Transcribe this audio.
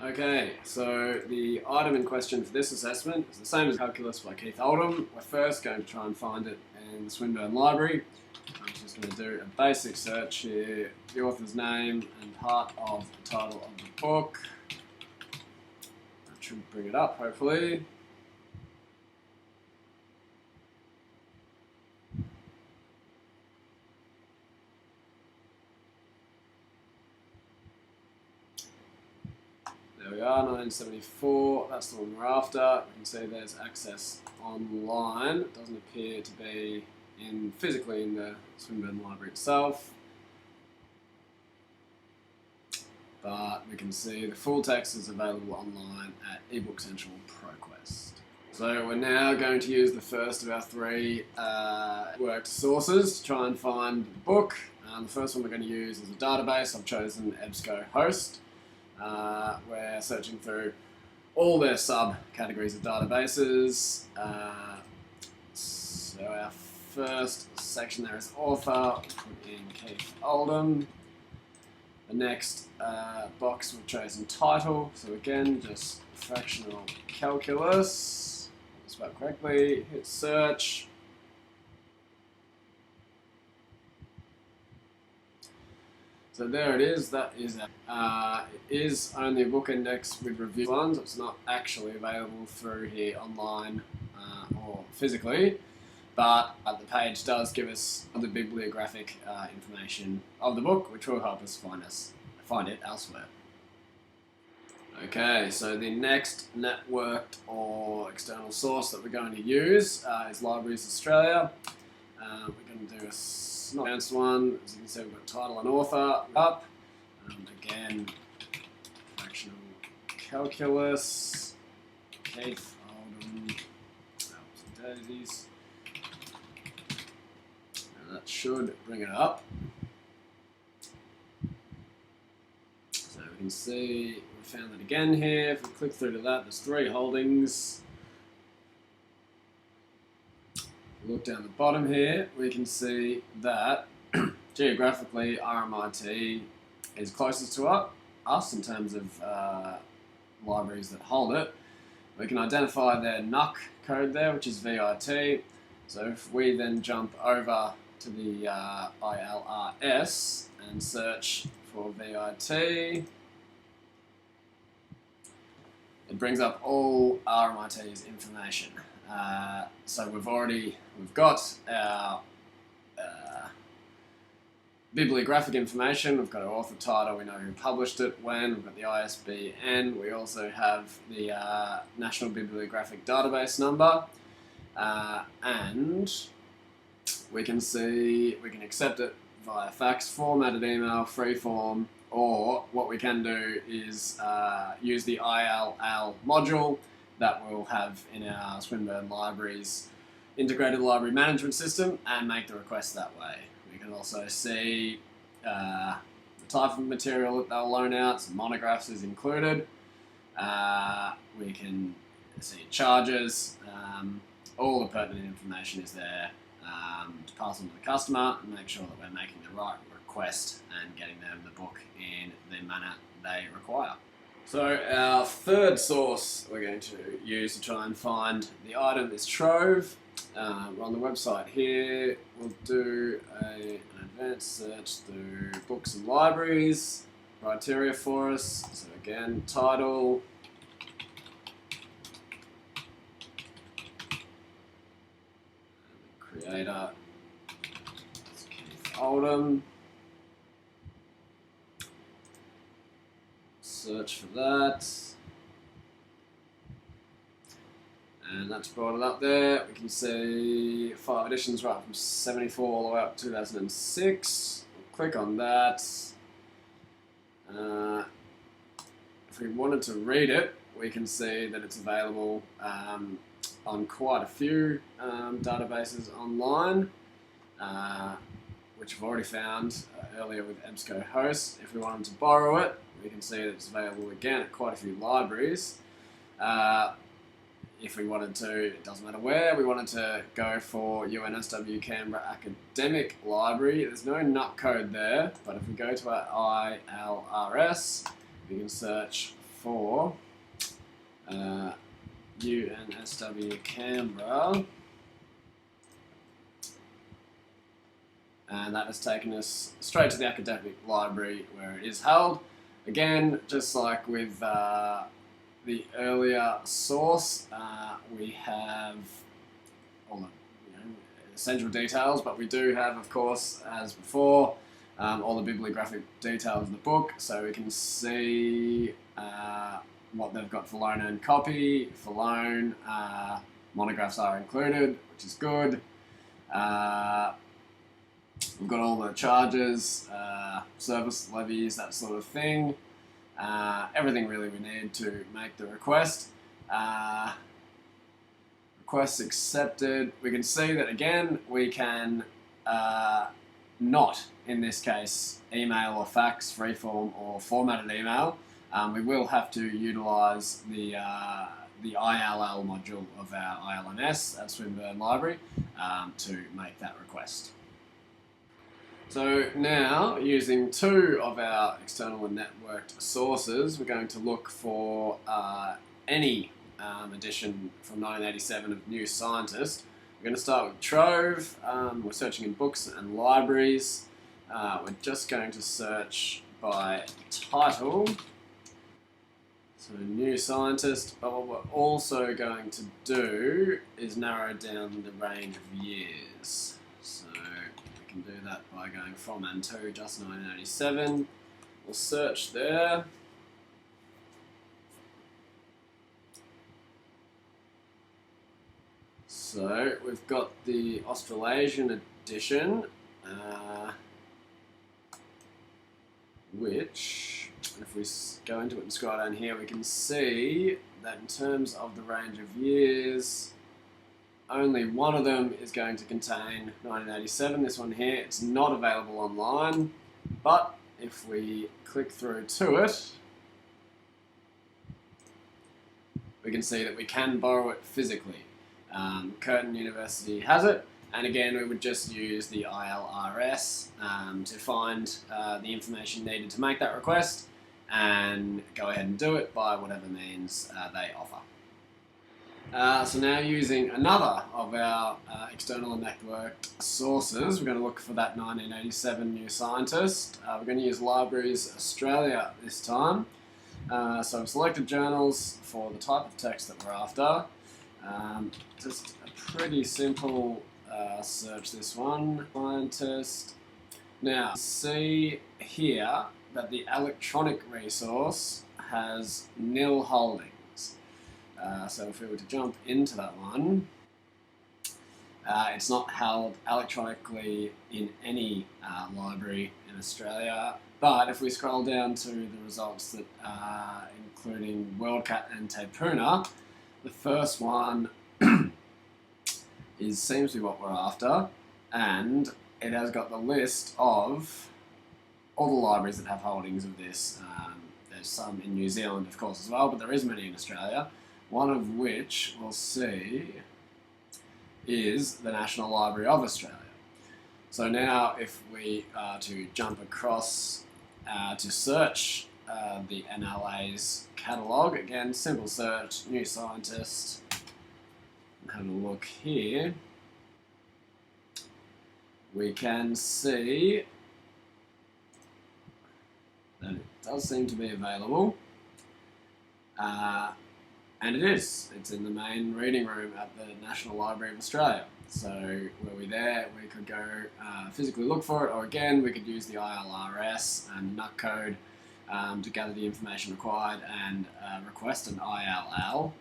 Okay, so the item in question for this assessment is the same as Calculus by Keith Oldham. We're first going to try and find it in the Swinburne Library. I'm just going to do a basic search here, the author's name and part of the title of the book. That should bring it up, hopefully. There we are, 1974, that's the one we're after. You can see there's access online. It doesn't appear to be physically in the Swinburne Library itself. But we can see the full text is available online at eBook Central ProQuest. So we're now going to use the first of our three worked sources to try and find the book. The first one we're going to use is a database. I've chosen EBSCOhost. We're searching through all their subcategories of databases. So our first section there is author. We'll put in Keith Oldham. The next box we've chosen title. So again, just fractional calculus. Spelled correctly. Hit search. So there it is. That is it is only a book index with review ones. It's not actually available through here online or physically, but the page does give us the bibliographic information of the book, which will help us find it elsewhere. Okay, so the next networked or external source that we're going to use is Libraries Australia. We're going to do a not advanced one. As you can see, we've got title and author up. Again, fractional calculus, Keith Oldham, daisies. And that should bring it up. So we can see we found it again here. If we click through to that, there's 3 holdings. Look down the bottom here, we can see that geographically RMIT is closest to us in terms of libraries that hold it. We can identify their NUC code there, which is VIT. So if we then jump over to the ILRS and search for VIT, it brings up all RMIT's information. So we've got our bibliographic information, we've got our author title, we know who published it, when, we've got the ISBN, we also have the National Bibliographic Database number, and we can accept it via fax, formatted email, freeform, or what we can do is use the ILL module that we'll have in our Swinburne Library's integrated library management system and make the request that way. We can also see the type of material that they'll loan out, some monographs is included. We can see charges, all the pertinent information is there to pass on to the customer and make sure that we're making the right request and getting them the book in the manner they require. So our third source we're going to use to try and find the item is Trove. We're on the website here. We'll do an advanced search through books and libraries, criteria for us. So again, title, and the creator is Keith Oldham. Search for that, and that's brought it up there. We can see 5 editions right from 74 all the way up to 2006. We'll click on that. If we wanted to read it, we can see that it's available on quite a few databases online, which we've already found earlier with EBSCOhost. If we wanted to borrow it, we can see that it's available again at quite a few libraries. If we wanted to, it doesn't matter where, we wanted to go for UNSW Canberra Academic Library. There's no NUC code there, but if we go to our ILRS, we can search for UNSW Canberra, and that has taken us straight to the academic library where it is held. Again, just like with the earlier source, we have all the essential details, but we do have, of course, as before, all the bibliographic details of the book, so we can see what they've got for loan and copy. For loan, monographs are included, which is good. We've got all the charges, service levies, that sort of thing. Everything really we need to make the request. Requests accepted. We can see that again we can not, in this case, email or fax, freeform or formatted email. We will have to utilise the ILL module of our ILNS at Swinburne Library to make that request. So now, using two of our external and networked sources, we're going to look for any edition from 1987 of New Scientist. We're going to start with Trove. We're searching in books and libraries. We're just going to search by title. So New Scientist, but what we're also going to do is narrow down the range of years. So we can do that by going from and to just 1987. We'll search there. So we've got the Australasian edition, which, if we go into it and scroll down here, we can see that in terms of the range of years, only one of them is going to contain 1987, this one here. It's not available online, but if we click through to it, we can see that we can borrow it physically. Curtin University has it, and again we would just use the ILRS to find the information needed to make that request and go ahead and do it by whatever means they offer. So now, using another of our external and networked sources, we're going to look for that 1987 New Scientist. We're going to use Libraries Australia this time. So I've selected journals for the type of text that we're after. Just a pretty simple search, this one, Scientist. Now, see here that the electronic resource has nil holdings. So if we were to jump into that one, it's not held electronically in any library in Australia. But if we scroll down to the results that including WorldCat and Te Puna, the first one seems to be what we're after, and it has got the list of all the libraries that have holdings of this. There's some in New Zealand, of course, as well, but there is many in Australia, one of which we'll see is the National Library of Australia. So now if we are to jump across to search the NLA's catalogue, again, simple search, New Scientist, and have a look here, we can see that it does seem to be available, and it is. It's in the main reading room at the National Library of Australia. So were we there, we could go physically look for it, or again, we could use the ILRS and NUC code to gather the information required and request an ILL.